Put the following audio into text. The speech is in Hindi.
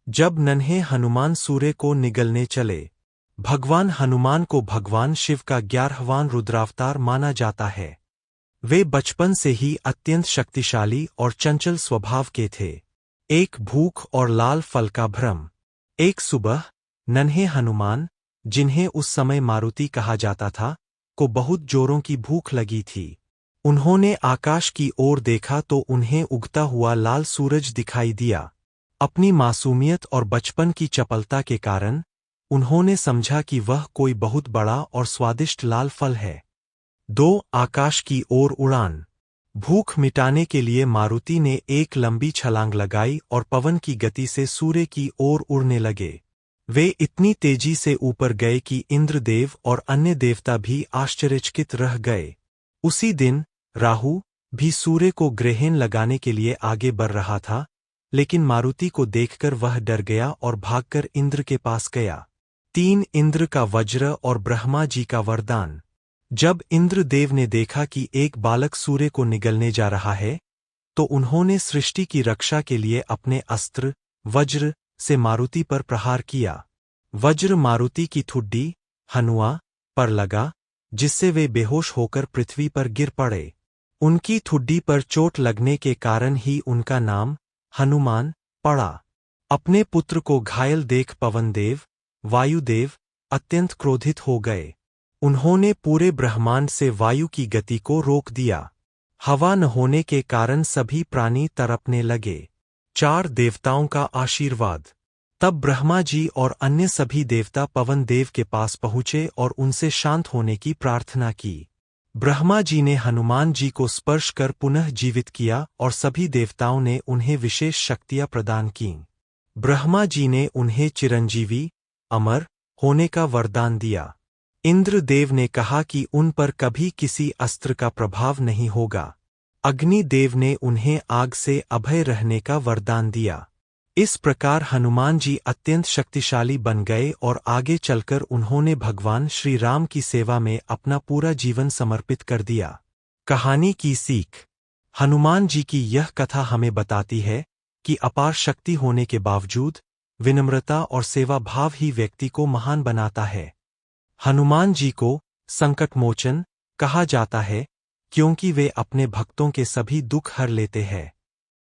जब नन्हे हनुमान सूर्य को निगलने चले। भगवान हनुमान को भगवान शिव का 11वां रुद्रावतार माना जाता है। वे बचपन से ही अत्यंत शक्तिशाली और चंचल स्वभाव के थे। एक भूख और लाल फल का भ्रम। एक सुबह नन्हे हनुमान, जिन्हें उस समय मारुति कहा जाता था, को बहुत जोरों की भूख लगी थी। उन्होंने आकाश की ओर देखा तो उन्हें उगता हुआ लाल सूरज दिखाई दिया। अपनी मासूमियत और बचपन की चपलता के कारण उन्होंने समझा कि वह कोई बहुत बड़ा और स्वादिष्ट लाल फल है। 2 आकाश की ओर उड़ान। भूख मिटाने के लिए मारुति ने एक लंबी छलांग लगाई और पवन की गति से सूर्य की ओर उड़ने लगे। वे इतनी तेजी से ऊपर गए कि इंद्रदेव और अन्य देवता भी आश्चर्यचकित रह गए। उसी दिन राहु भी सूर्य को ग्रहण लगाने के लिए आगे बढ़ रहा था, लेकिन मारुति को देखकर वह डर गया और भागकर इंद्र के पास गया। 3 इंद्र का वज्र और ब्रह्मा जी का वरदान। जब इंद्रदेव ने देखा कि एक बालक सूर्य को निगलने जा रहा है, तो उन्होंने सृष्टि की रक्षा के लिए अपने अस्त्र वज्र से मारुति पर प्रहार किया। वज्र मारुति की ठुड्डी हनुआ पर लगा, जिससे वे बेहोश होकर पृथ्वी पर गिर पड़े। उनकी ठुड्डी पर चोट लगने के कारण ही उनका नाम हनुमान पड़ा। अपने पुत्र को घायल देख पवनदेव, वायुदेव अत्यंत क्रोधित हो गए। उन्होंने पूरे ब्रह्मांड से वायु की गति को रोक दिया। हवा न होने के कारण सभी प्राणी तड़पने लगे। 4 देवताओं का आशीर्वाद। तब ब्रह्मा जी और अन्य सभी देवता पवन देव के पास पहुँचे और उनसे शांत होने की प्रार्थना की। ब्रह्मा जी ने हनुमान जी को स्पर्श कर पुनः जीवित किया और सभी देवताओं ने उन्हें विशेष शक्तियां प्रदान कीं। ब्रह्मा जी ने उन्हें चिरंजीवी, अमर होने का वरदान दिया। इंद्रदेव ने कहा कि उन पर कभी किसी अस्त्र का प्रभाव नहीं होगा। अग्निदेव ने उन्हें आग से अभय रहने का वरदान दिया। इस प्रकार हनुमान जी अत्यंत शक्तिशाली बन गए और आगे चलकर उन्होंने भगवान श्री राम की सेवा में अपना पूरा जीवन समर्पित कर दिया। कहानी की सीख। हनुमान जी की यह कथा हमें बताती है कि अपार शक्ति होने के बावजूद विनम्रता और सेवा भाव ही व्यक्ति को महान बनाता है। हनुमान जी को संकटमोचन कहा जाता है क्योंकि वे अपने भक्तों के सभी दुख हर लेते हैं।